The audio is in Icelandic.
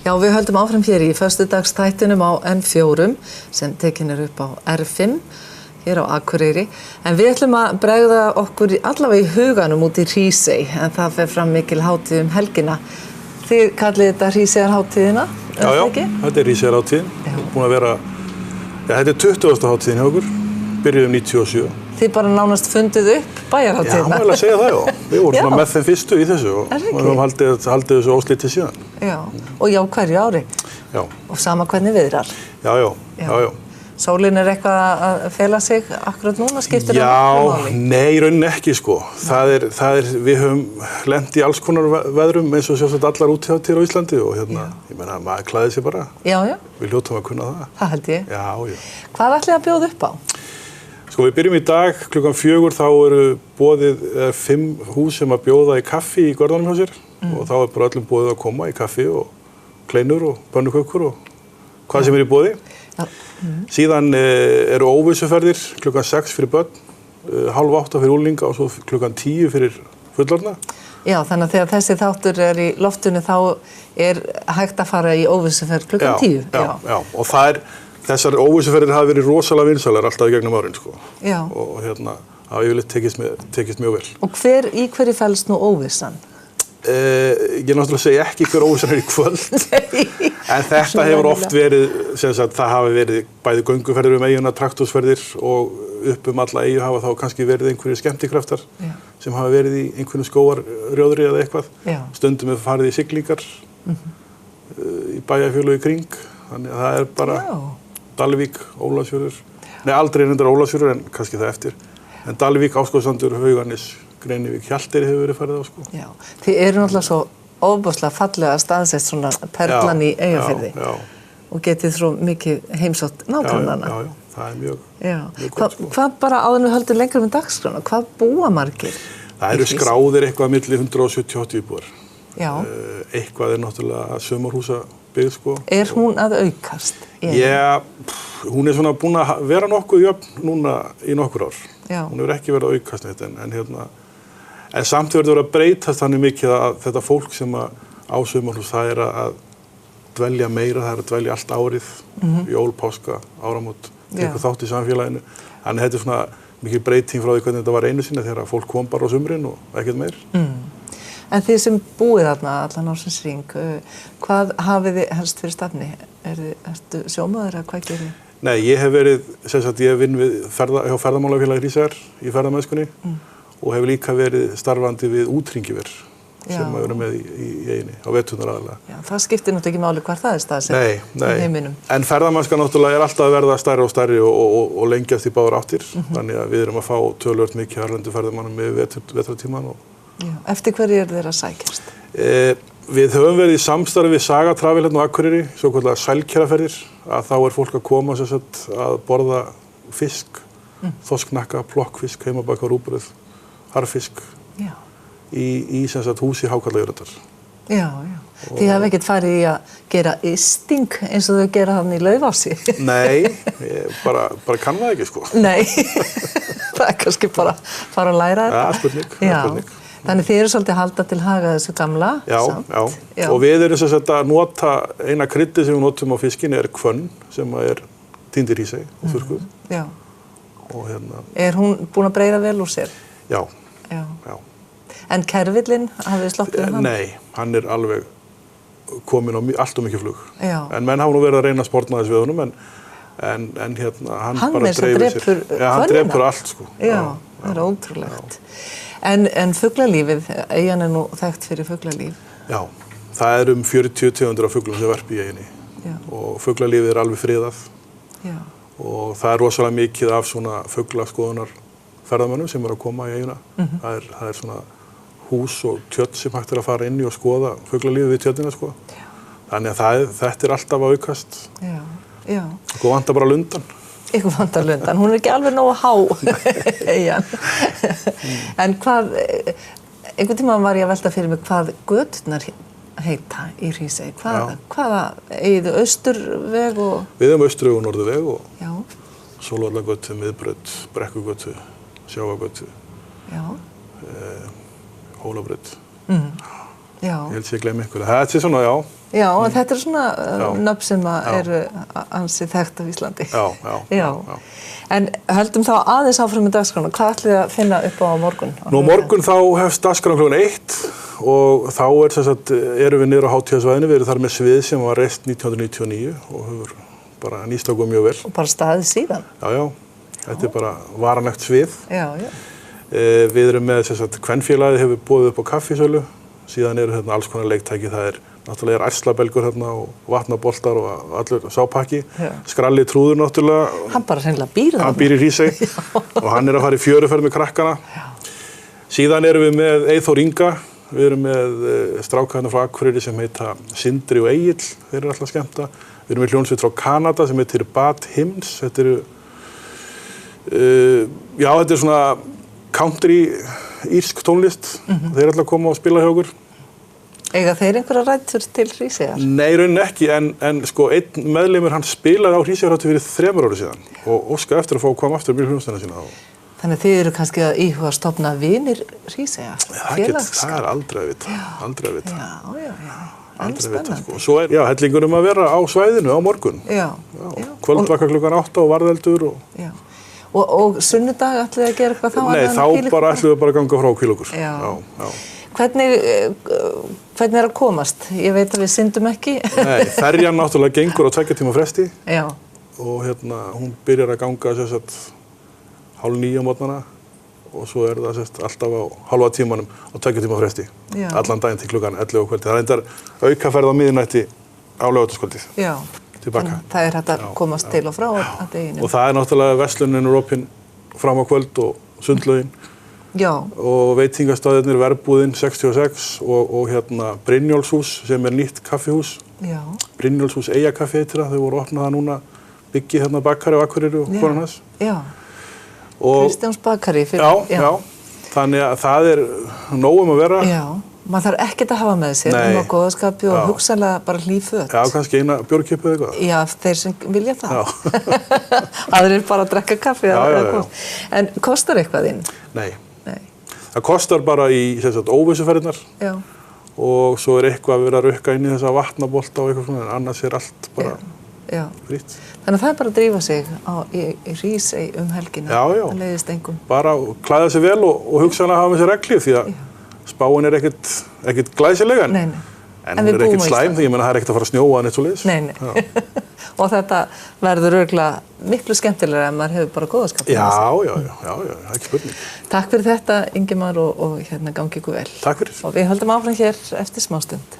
Já, við höldum áfram hér í föstudagstættinum á N4 sem tekin upp á R5 hér á Akureyri. En við ætlum að bregða okkur allavega í huganum út í Hrísey, en það fer fram mikil hátíð helgina. Þið kallið þetta Hríseyjarhátíðina, er það ekki? Já, þetta Hríseyjarhátíðin. Búin að vera, þetta 20. hátíðin hjá okkur, byrjuðum 97. Þið bara nánast fundið upp bæjarhátíðina. Já, má eiginlega segja það, já. Við vorum með þeim fyrstu í þessu og við höfum haldið þessu óslitið síðan. Já, og já, hverju ári. Já. Og sama hvernig viðrar. Já. Sólin eitthvað að fela sig akkurat núna, skiptir það máli? Já, nei, rauninni ekki, sko. Við höfum lent í alls konar veðrum eins og sjálfsagt allar útihátíðir á Íslandi og hérna, ég meina, maður klæðir sig bara. Já. Við hljótum að kunna það. Það held ég. Já. Hvað ætlið að bjóða upp á? Sko, við byrjum í dag, klukkan 4, þá eru boðið 5 hús sem að bjóða í kaffi í görðunum hjá sér og þá bara öllum boðið að koma í kaffi og kleinur og pönnukökur og hvað sem í boði. Síðan eru óvissuferðir klukkan 6 fyrir börn, 7:30 fyrir unglinga og svo klukkan 10 fyrir fullorðna. Já, þannig að þegar þessi þáttur í loftinu þá hægt að fara í óvissuferð klukkan 10. Já, og þessar óvissuferðir hafa verið rosalega vinsælar alltaf í gegnum árin, sko. Já. Og hérna, hafa yfirleitt tekist mjög vel. Og í hverju felst nú óvissan? Ég náttúrulega segja ekki hver óvissan í kvöld. Nei. En þetta hefur oft verið, sem sagt, það hafi verið bæði gönguferðir eiguna, traktorsferðir og upp alla eyju hafa þá kannski verið einhverjir skemmtikraftar sem hafa verið í einhverjum skógarrjóðri eða eitthvað. Já. Stundum er farið í siglingar í bæjarfélög í kring. Þannig að það bara Dalvík, Ólafsfjörður. Nei, aldrei reyndar Ólafsfjörður en kannski það eftir. En Dalvík, Árskógssandur, Hauganes, Greinivík, Hjalteyri hefur verið farið á, sko. Já, þið eru náttúrulega svo ofboðslega fallega staðsett svona perlan í Eyjafirði. Já. Og getið svo mikið heimsótt nágrannana. Já, það er mjög gott, sko. Hvað bara áður við höldum lengra með dagskrána, hvað búa margir? Það eru skráðir eitthvað milli 170-80 íbúar. Já. Eitthvað náttúrulega sumarhúsabyggð, sko. Hún að aukast? Já, hún svona búin að vera nokkuð jöfn núna í nokkur ár. Já. Hún hefur ekki verið að aukast neitt en samt verður að breytast þannig mikið að þetta fólk sem á sumarhús, það að dvelja meira, það að dvelja allt árið, jól, páska, áramót, tekur þátt í samfélaginu. Þannig þetta svona mikil breyting frá því hvernig þetta var einu sinni þegar fólk kom bara á sumrin og ekkert meir. En þið sem búið þarna allan ársins hring, hvað hafið þið helst fyrir stafni? Ertu sjómaður eða hvað gerir þið? Nei, ég hef verið, ég vinn við hjá ferðamálafélagi Hríseyjar í ferðamennskunni og hef líka verið starfandi við útringiver sem að vera með í eyjunni á veturnar aðalega. Já, það skiptir náttúrulega ekki máli hvar það er staðsett í heiminum. En ferðamennska náttúrulega alltaf að verða stærri og stærri og lengjast í báðar áttir. Þannig að við erum að fá töluvert mikið erlendu ferðamannum með vetrartímann. Eftir hverju þeir að sækjast? Við höfum verið í samstarfi við Saga Travel hérna á Akureyri, svokölluðar sælkeraferðir, að þá fólk að koma að borða fisk, þorsknakka, plokkfisk, heimabakað rúgbrauð, harðfisk í húsi Hákarlajökuldar. Já. Þið hafa ekkert farið í að gera ysting eins og þau gera hann í Laufási? Nei, bara kann það ekki, sko. Nei, það kannski bara fara að læra þetta. Ja, spurning. Þannig þið eru svolítið að halda til haga þessu gamla. Já. Og við erum að nota, eina kryddið sem við notum á fiskinni hvönn sem týnd í Hrísey og þurrkuð. Já. Og hún búin að breiða vel úr sér? Já. En kerfillinn, hafið þið sloppið hann? Nei, hann alveg komin á allt og mikið flug. Já. En menn hafa nú verið að reyna að sportna þess við honum, en hann bara dreifir sér. Já, hann drepur allt, sko. Já, það ótrúlegt. En fuglalífið, eyjan nú þekkt fyrir fuglalíf? Já, það 40 tegundir af fuglum sem verpa í eyjunni. Og fuglalífið alveg friðað. Já. Og það rosalega mikið af svona fuglaskoðunar ferðamönnum sem að koma í eyjuna. Það svona hús og tjörn sem hægt að fara inn í og skoða fuglalífið við tjörnina, sko. Þannig að þetta alltaf að aukast. Já. Og vantar bara lundan. Ykkur vantar lundan. Hún ekki alveg nógu há, eyjan. En einhvern tíma var ég að velta fyrir mig hvað göturnar heita í Hrísey. Hvaða eigið Austurveg og... Við Austurveg og Norðurveg og Sólvallagötu, Miðbraut, Brekkugötu, Sjávargötu, Hólabraut. Ég held ég gleymi einhverju. Þetta svona, Já, en þetta svona nöfn sem eru ansi þekkt á Íslandi. Já. En höldum þá aðeins áfram með dagskrána. Hvað ætlið að finna upp á morgun? Morgun þá hefst dagskráin klukkan 1 og þá erum við niður á hátíðasvæðinu. Við erum þar með svið sem var reist 1999 og hefur bara nýst okkur mjög vel. Og bara staðið síðan? Já. Þetta bara varanlegt svið. Já. Við erum með kvenfélagið hefur boðið upp á kaffisölu. Síðan eru alls konar leiktæki. Það náttúrulega ærslabelgur og vatnaboltar og allur sápakki. Skralli trúður náttúrulega. Hann bara hreinlega býr þarna. Hann býr í Hrísey og hann að fara í fjöruferð með krakkana. Síðan erum við með Eyþór Inga. Við erum með stráka frá Akureyri sem heita Sindri og Egill. Þeir eru alltaf skemmta. Við erum með hljómsveit frá Kanada sem heitir Bad Hymns. Þetta er svona country írsk tónlist. Þeir eru alltaf að koma og spila hjá okkur. Eiga þeir einhverja rætur til Hríseyjar? Nei, rauninni ekki, en einn meðlimur hann spilaði á Hríseyjarhátíð fyrir 3 árum síðan og óskaði eftir að fá að koma aftur með hljómsveitina sína. Þannig að þið eru kannski að íhuga að stofna vinir Hríseyja? Það er aldrei að vita. Já. Alveg spennandi. Svo hellingur að vera á svæðinu á morgun. Já. Kvöldvaka klukkan 8 og varðeldur. Og sunnudag ætlið að gera eitthvað þá? Nei, þá bara ætlum við bara að ganga frá og hvíla okkur. Já. Hvernig að komast? Ég veit að við syndum ekki. Nei, ferjan náttúrulega gengur á 2 tíma fresti. Já. Og hún byrjar að ganga 8:30 á morgnana og svo það alltaf á hálfa tímanum á 2 tíma fresti. Já. Allan daginn til klukkan 11 á kvöldi. Það reyndar aukaferð á miðnætti á laugardagskvöldið. Já. Tilbaka. Það hægt að komast til og frá að deginu. Og það náttúrulega verslunin er opin fram á kvöld og sundlaugin. Já. Og veitingastaðirnir Verbúðin 66 og Brynjólfshús sem er nýtt kaffihús. Já. Brynjólfshús Eyjakaffi heitir það, þau voru opnað það núna, Biggi Bakari á Akureyri og konan hans. Já. Kristjáns Bakari. Já. Þannig að það er nóg að vera. Já. Maður þarf ekkert að hafa með sér á góðaskapi og hugsanlega bara hlýföt. Já, kannski eina bjórkippu eða eitthvað. Já, þeir sem vilja það. Aðrir bara að drekka kaffi. Já. En kostar eitthvað inn? Nei. Það kostar bara í óvissuferðirnar. Já. Og svo er eitthvað að vera að rukka inn í þessa vatnabolta og eitthvað svona, en annars er allt bara frýtt. Þannig að það er bara að drífa sig í Hrísey helgina. Já. Það leiðist engum. Bara klæða sig vel og hugsanlega hafa með sér reglíf því að spáin er ekkert glæsilega en hún er ekkert slæm því það er ekkert að fara að snjóa neitt svo leiðis. Nei. Og þetta verður örugglega miklu skemmtilegra ef maður hefur bara góðaskap. Já, ekki spurning. Takk fyrir þetta, Ingimar, og gangi ykkur vel. Takk fyrir. Og við höldum áfram hér eftir smástund.